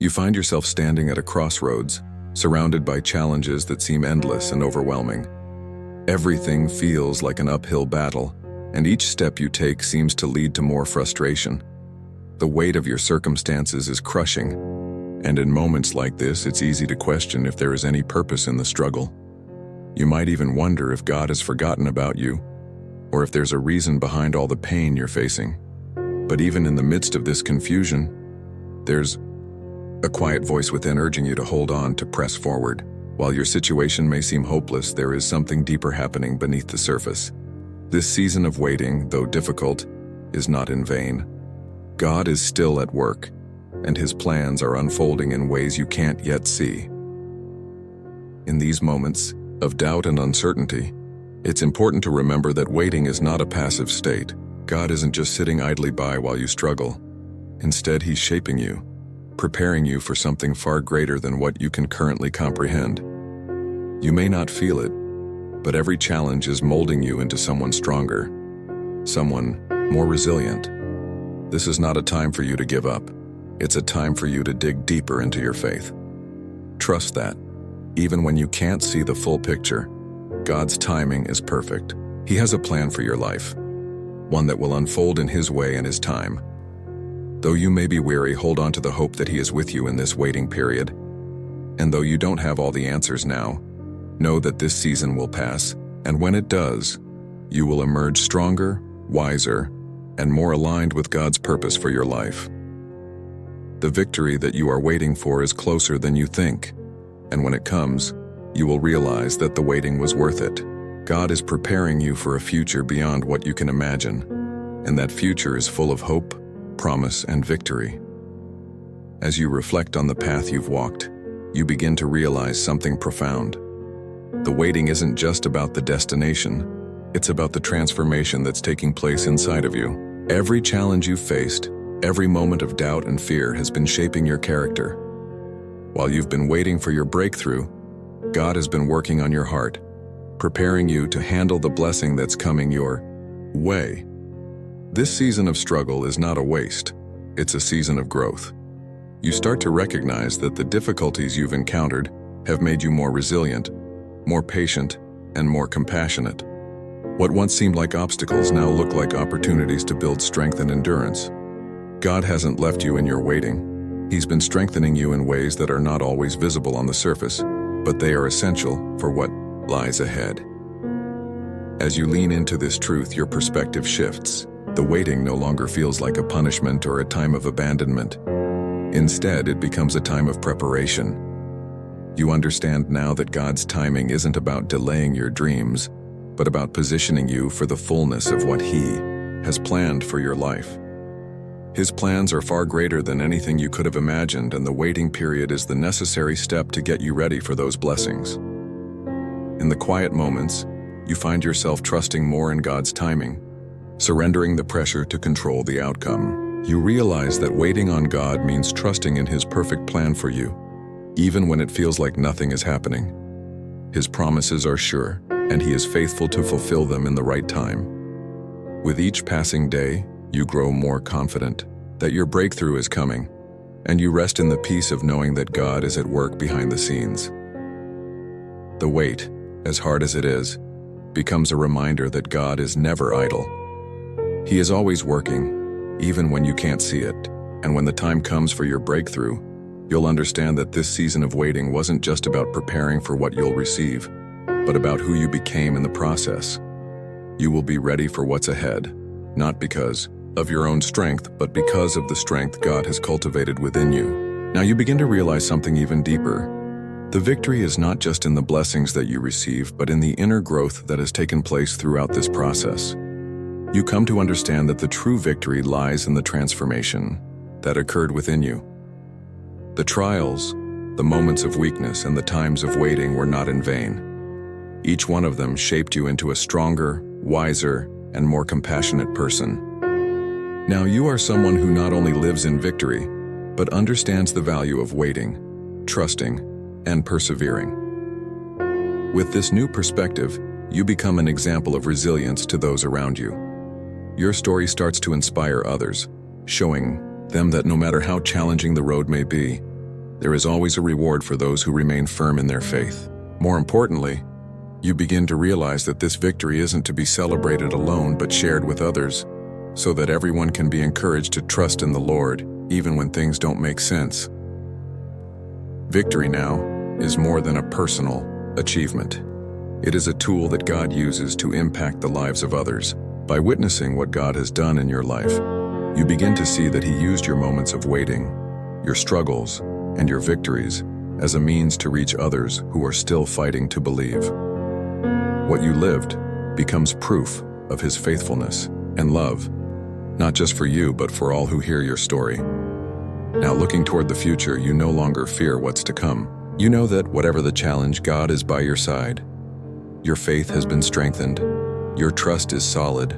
You find yourself standing at a crossroads, surrounded by challenges that seem endless and overwhelming. Everything feels like an uphill battle, and each step you take seems to lead to more frustration. The weight of your circumstances is crushing, and in moments like this, it's easy to question if there is any purpose in the struggle. You might even wonder if God has forgotten about you, or if there's a reason behind all the pain you're facing. But even in the midst of this confusion, there's a quiet voice within urging you to hold on, to press forward. While your situation may seem hopeless, there is something deeper happening beneath the surface. This season of waiting, though difficult, is not in vain. God is still at work, and His plans are unfolding in ways you can't yet see. In these moments of doubt and uncertainty, it's important to remember that waiting is not a passive state. God isn't just sitting idly by while you struggle. Instead, He's shaping you, preparing you for something far greater than what you can currently comprehend. You may not feel it, but every challenge is molding you into someone stronger, someone more resilient. This is not a time for you to give up. It's a time for you to dig deeper into your faith. Trust that, even when you can't see the full picture, God's timing is perfect. He has a plan for your life, one that will unfold in His way and His time. Though you may be weary, hold on to the hope that He is with you in this waiting period. And though you don't have all the answers now, know that this season will pass, and when it does, you will emerge stronger, wiser, and more aligned with God's purpose for your life. The victory that you are waiting for is closer than you think, and when it comes, you will realize that the waiting was worth it. God is preparing you for a future beyond what you can imagine, and that future is full of hope, promise, and victory. As you reflect on the path you've walked, you begin to realize something profound. The waiting isn't just about the destination, it's about the transformation that's taking place inside of you. Every challenge you've faced, every moment of doubt and fear has been shaping your character. While you've been waiting for your breakthrough, God has been working on your heart, preparing you to handle the blessing that's coming your way. This season of struggle is not a waste, it's a season of growth. You start to recognize that the difficulties you've encountered have made you more resilient, more patient, and more compassionate. What once seemed like obstacles now look like opportunities to build strength and endurance. God hasn't left you in your waiting. He's been strengthening you in ways that are not always visible on the surface, but they are essential for what lies ahead. As you lean into this truth, your perspective shifts. The waiting no longer feels like a punishment or a time of abandonment. Instead, it becomes a time of preparation. You understand now that God's timing isn't about delaying your dreams, but about positioning you for the fullness of what He has planned for your life. His plans are far greater than anything you could have imagined, and the waiting period is the necessary step to get you ready for those blessings. In the quiet moments, you find yourself trusting more in God's timing, surrendering the pressure to control the outcome. You realize that waiting on God means trusting in His perfect plan for you, even when it feels like nothing is happening. His promises are sure, and He is faithful to fulfill them in the right time. With each passing day, you grow more confident that your breakthrough is coming, and you rest in the peace of knowing that God is at work behind the scenes. The wait, as hard as it is, becomes a reminder that God is never idle. He is always working, even when you can't see it, and when the time comes for your breakthrough, you'll understand that this season of waiting wasn't just about preparing for what you'll receive, but about who you became in the process. You will be ready for what's ahead, not because of your own strength, but because of the strength God has cultivated within you. Now you begin to realize something even deeper. The victory is not just in the blessings that you receive, but in the inner growth that has taken place throughout this process. You come to understand that the true victory lies in the transformation that occurred within you. The trials, the moments of weakness, and the times of waiting were not in vain. Each one of them shaped you into a stronger, wiser, and more compassionate person. Now you are someone who not only lives in victory, but understands the value of waiting, trusting, and persevering. With this new perspective, you become an example of resilience to those around you. Your story starts to inspire others, showing them that no matter how challenging the road may be, There is always a reward for those who remain firm in their faith. More importantly, you begin to realize that this victory isn't to be celebrated alone but shared with others, so that everyone can be encouraged to trust in the Lord, even when things don't make sense. Victory now is more than a personal achievement. It is a tool that God uses to impact the lives of others. By witnessing what God has done in your life, you begin to see that He used your moments of waiting, your struggles, and your victories as a means to reach others who are still fighting to believe. What you lived becomes proof of His faithfulness and love, not just for you, but for all who hear your story. Now, looking toward the future, you no longer fear what's to come. You know that whatever the challenge, God is by your side. Your faith has been strengthened, your trust is solid,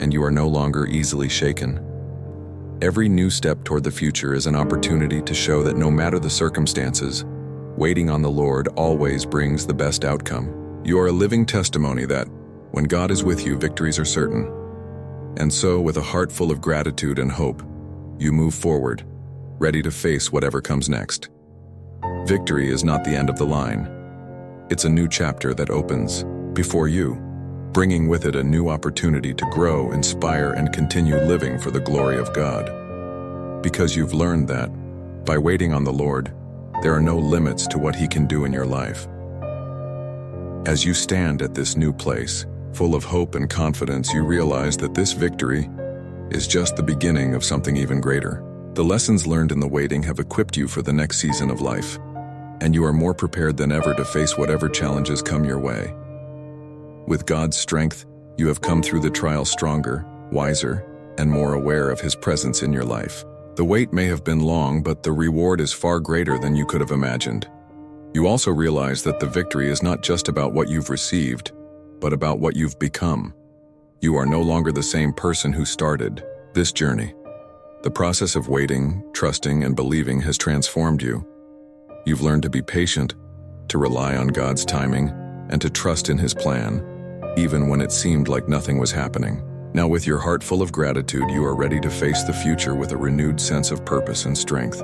and you are no longer easily shaken. Every new step toward the future is an opportunity to show that no matter the circumstances, waiting on the Lord always brings the best outcome. You are a living testimony that, when God is with you, victories are certain. And so, with a heart full of gratitude and hope, you move forward, ready to face whatever comes next. Victory is not the end of the line. It's a new chapter that opens before you, bringing with it a new opportunity to grow, inspire, and continue living for the glory of God. Because you've learned that, by waiting on the Lord, there are no limits to what He can do in your life. As you stand at this new place, full of hope and confidence, you realize that this victory is just the beginning of something even greater. The lessons learned in the waiting have equipped you for the next season of life, and you are more prepared than ever to face whatever challenges come your way. With God's strength, you have come through the trial stronger, wiser, and more aware of His presence in your life. The wait may have been long, but the reward is far greater than you could have imagined. You also realize that the victory is not just about what you've received, but about what you've become. You are no longer the same person who started this journey. The process of waiting, trusting, and believing has transformed you. You've learned to be patient, to rely on God's timing, and to trust in His plan, even when it seemed like nothing was happening. Now, with your heart full of gratitude, you are ready to face the future with a renewed sense of purpose and strength.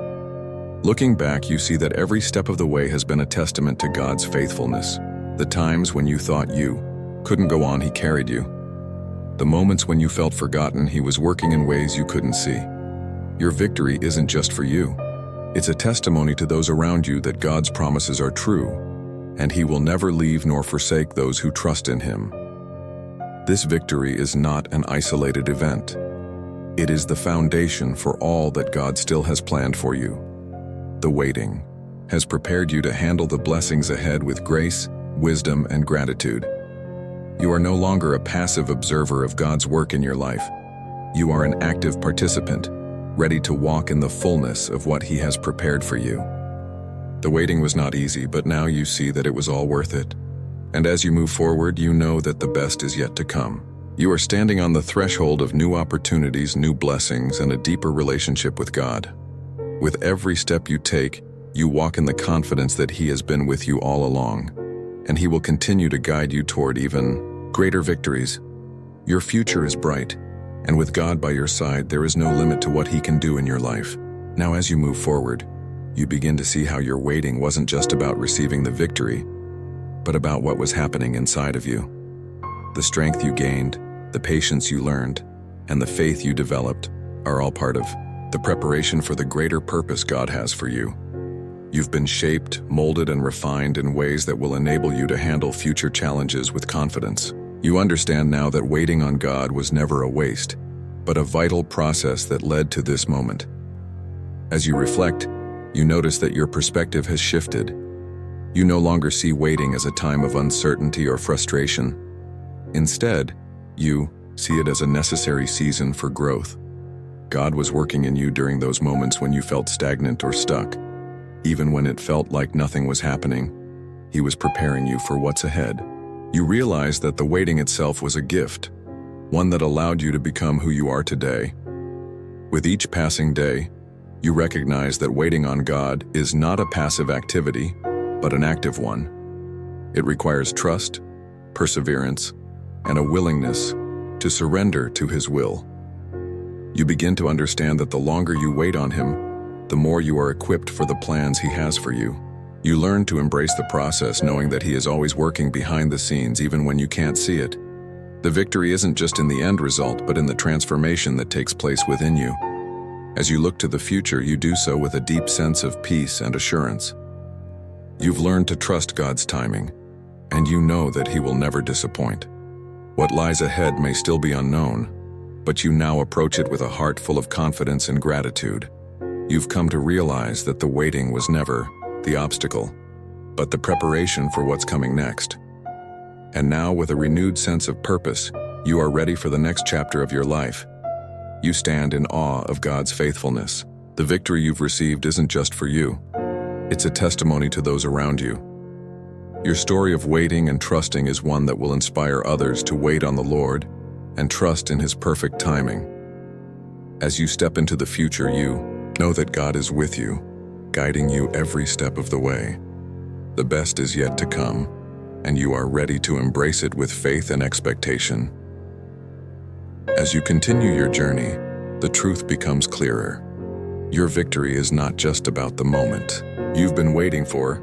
Looking back, you see that every step of the way has been a testament to God's faithfulness. The times when you thought you couldn't go on, He carried you. The moments when you felt forgotten, He was working in ways you couldn't see. Your victory isn't just for you. It's a testimony to those around you that God's promises are true, and He will never leave nor forsake those who trust in Him. This victory is not an isolated event. It is the foundation for all that God still has planned for you. The waiting has prepared you to handle the blessings ahead with grace, wisdom, and gratitude. You are no longer a passive observer of God's work in your life. You are an active participant, ready to walk in the fullness of what He has prepared for you. The waiting was not easy, but now you see that it was all worth it. And as you move forward, you know that the best is yet to come. You are standing on the threshold of new opportunities, new blessings, and a deeper relationship with God. With every step you take, you walk in the confidence that He has been with you all along, and He will continue to guide you toward even greater victories. Your future is bright, and with God by your side, there is no limit to what He can do in your life. Now, as you move forward, you begin to see how your waiting wasn't just about receiving the victory, but about what was happening inside of you. The strength you gained, the patience you learned, and the faith you developed are all part of the preparation for the greater purpose God has for you. You've been shaped, molded, and refined in ways that will enable you to handle future challenges with confidence. You understand now that waiting on God was never a waste, but a vital process that led to this moment. As you reflect, you notice that your perspective has shifted. You no longer see waiting as a time of uncertainty or frustration. Instead, you see it as a necessary season for growth. God was working in you during those moments when you felt stagnant or stuck. Even when it felt like nothing was happening, He was preparing you for what's ahead. You realized that the waiting itself was a gift, one that allowed you to become who you are today. With each passing day, you recognize that waiting on God is not a passive activity, but an active one. It requires trust, perseverance, and a willingness to surrender to His will. You begin to understand that the longer you wait on Him, the more you are equipped for the plans He has for you. You learn to embrace the process, knowing that He is always working behind the scenes even when you can't see it. The victory isn't just in the end result, but in the transformation that takes place within you. As you look to the future, you do so with a deep sense of peace and assurance. You've learned to trust God's timing, and you know that He will never disappoint. What lies ahead may still be unknown, but you now approach it with a heart full of confidence and gratitude. You've come to realize that the waiting was never the obstacle, but the preparation for what's coming next. And now, with a renewed sense of purpose, you are ready for the next chapter of your life. You stand in awe of God's faithfulness. The victory you've received isn't just for you. It's a testimony to those around you. Your story of waiting and trusting is one that will inspire others to wait on the Lord and trust in His perfect timing. As you step into the future, you know that God is with you, guiding you every step of the way. The best is yet to come, and you are ready to embrace it with faith and expectation. As you continue your journey, the truth becomes clearer. Your victory is not just about the moment you've been waiting for,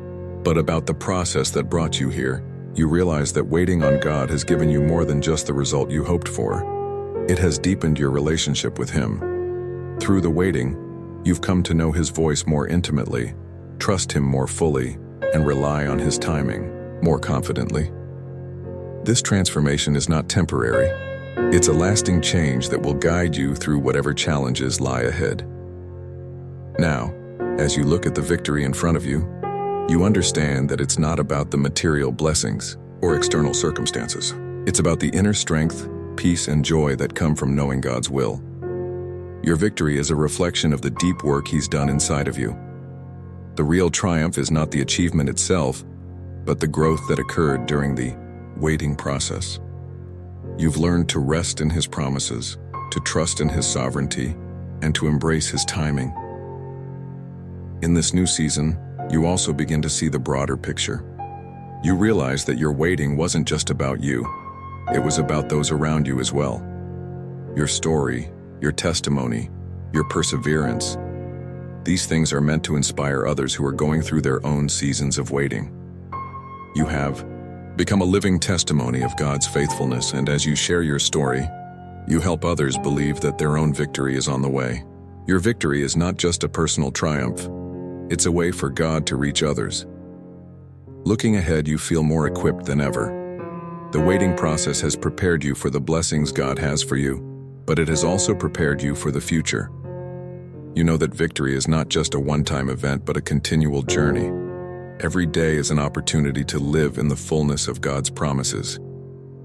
but about the process that brought you here. You realize that waiting on God has given you more than just the result you hoped for. It has deepened your relationship with Him. Through the waiting, you've come to know His voice more intimately, trust Him more fully, and rely on His timing more confidently. This transformation is not temporary. It's a lasting change that will guide you through whatever challenges lie ahead. Now, as you look at the victory in front of you, you understand that it's not about the material blessings or external circumstances. It's about the inner strength, peace, and joy that come from knowing God's will. Your victory is a reflection of the deep work He's done inside of you. The real triumph is not the achievement itself, but the growth that occurred during the waiting process. You've learned to rest in His promises, to trust in His sovereignty, and to embrace His timing. In this new season, you also begin to see the broader picture. You realize that your waiting wasn't just about you. It was about those around you as well. Your story, your testimony, your perseverance. These things are meant to inspire others who are going through their own seasons of waiting. You have become a living testimony of God's faithfulness, and as you share your story, you help others believe that their own victory is on the way. Your victory is not just a personal triumph. It's a way for God to reach others. Looking ahead, you feel more equipped than ever. The waiting process has prepared you for the blessings God has for you, but it has also prepared you for the future. You know that victory is not just a one-time event, but a continual journey. Every day is an opportunity to live in the fullness of God's promises.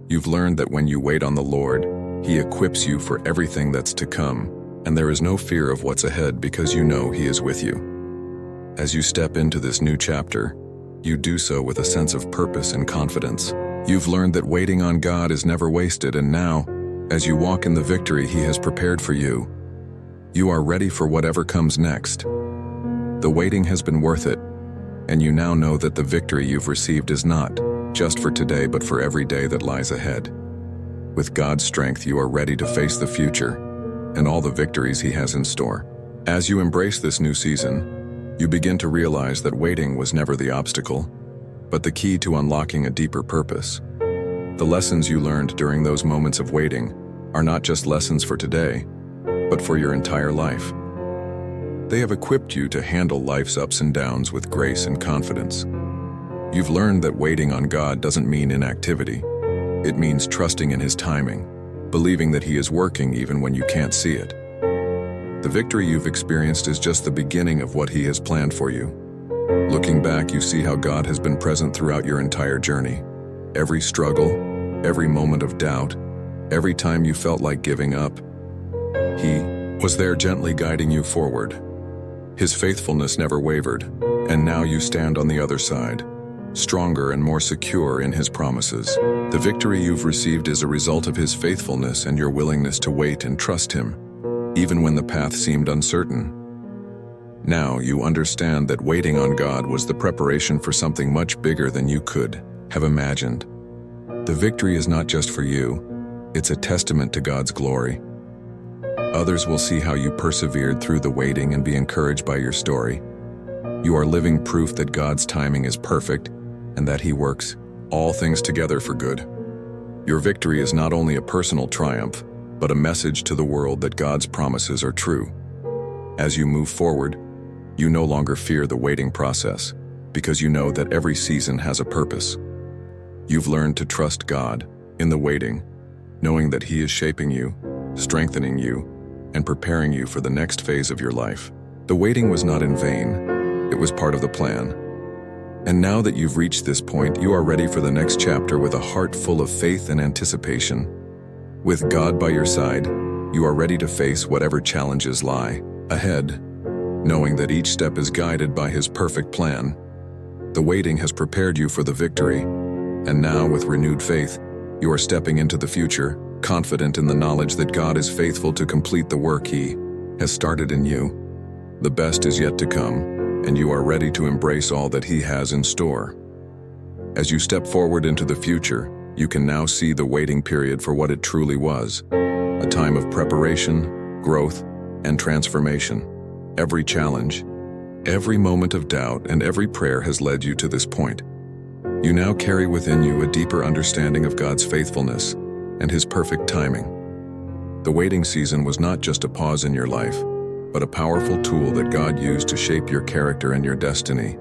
You've learned that when you wait on the Lord, He equips you for everything that's to come, and there is no fear of what's ahead because you know He is with you. As you step into this new chapter, you do so with a sense of purpose and confidence. You've learned that waiting on God is never wasted, and now, as you walk in the victory He has prepared for you, you are ready for whatever comes next. The waiting has been worth it, and you now know that the victory you've received is not just for today, but for every day that lies ahead. With God's strength, you are ready to face the future and all the victories He has in store. As you embrace this new season, you begin to realize that waiting was never the obstacle, but the key to unlocking a deeper purpose. The lessons you learned during those moments of waiting are not just lessons for today, but for your entire life. They have equipped you to handle life's ups and downs with grace and confidence. You've learned that waiting on God doesn't mean inactivity. It means trusting in His timing, believing that He is working even when you can't see it. The victory you've experienced is just the beginning of what He has planned for you. Looking back, you see how God has been present throughout your entire journey. Every struggle, every moment of doubt, every time you felt like giving up, He was there gently guiding you forward. His faithfulness never wavered, and now you stand on the other side, stronger and more secure in His promises. The victory you've received is a result of His faithfulness and your willingness to wait and trust Him, even when the path seemed uncertain. Now you understand that waiting on God was the preparation for something much bigger than you could have imagined. The victory is not just for you, it's a testament to God's glory. Others will see how you persevered through the waiting and be encouraged by your story. You are living proof that God's timing is perfect and that He works all things together for good. Your victory is not only a personal triumph, but a message to the world that God's promises are true. As you move forward, you no longer fear the waiting process, because you know that every season has a purpose. You've learned to trust God in the waiting, knowing that He is shaping you, strengthening you, and preparing you for the next phase of your life. The waiting was not in vain, it was part of the plan. And now that you've reached this point, you are ready for the next chapter with a heart full of faith and anticipation. With God by your side, you are ready to face whatever challenges lie ahead, knowing that each step is guided by His perfect plan. The waiting has prepared you for the victory, and now with renewed faith, you are stepping into the future, confident in the knowledge that God is faithful to complete the work He has started in you. The best is yet to come, and you are ready to embrace all that He has in store. As you step forward into the future, you can now see the waiting period for what it truly was, a time of preparation, growth, and transformation. Every challenge, every moment of doubt, and every prayer has led you to this point. You now carry within you a deeper understanding of God's faithfulness and His perfect timing. The waiting season was not just a pause in your life, but a powerful tool that God used to shape your character and your destiny.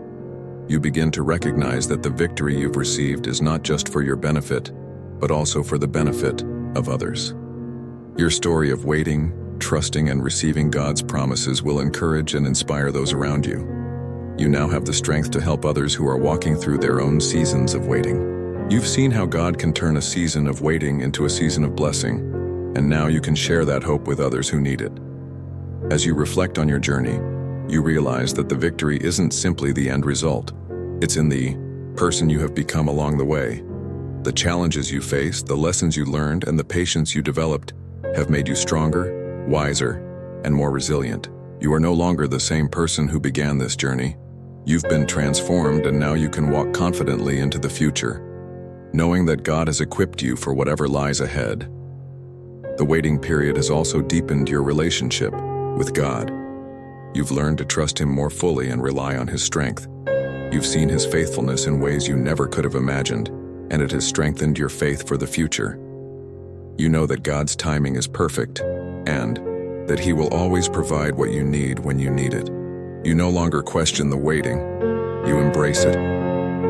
You begin to recognize that the victory you've received is not just for your benefit, but also for the benefit of others. Your story of waiting, trusting, and receiving God's promises will encourage and inspire those around you. You now have the strength to help others who are walking through their own seasons of waiting. You've seen how God can turn a season of waiting into a season of blessing, and now you can share that hope with others who need it. As you reflect on your journey, you realize that the victory isn't simply the end result. It's in the person you have become along the way. The challenges you faced, the lessons you learned, and the patience you developed have made you stronger, wiser, and more resilient. You are no longer the same person who began this journey. You've been transformed, and now you can walk confidently into the future, knowing that God has equipped you for whatever lies ahead. The waiting period has also deepened your relationship with God. You've learned to trust Him more fully and rely on His strength. You've seen His faithfulness in ways you never could have imagined, and it has strengthened your faith for the future. You know that God's timing is perfect, and that He will always provide what you need when you need it. You no longer question the waiting, you embrace it,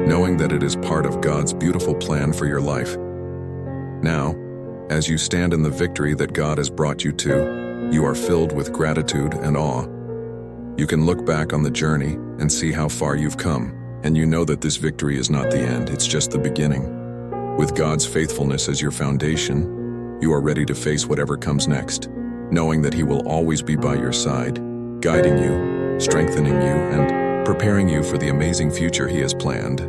knowing that it is part of God's beautiful plan for your life. Now, as you stand in the victory that God has brought you to, you are filled with gratitude and awe. You can look back on the journey and see how far you've come, and you know that this victory is not the end, it's just the beginning. With God's faithfulness as your foundation, you are ready to face whatever comes next, knowing that He will always be by your side, guiding you, strengthening you, and preparing you for the amazing future He has planned.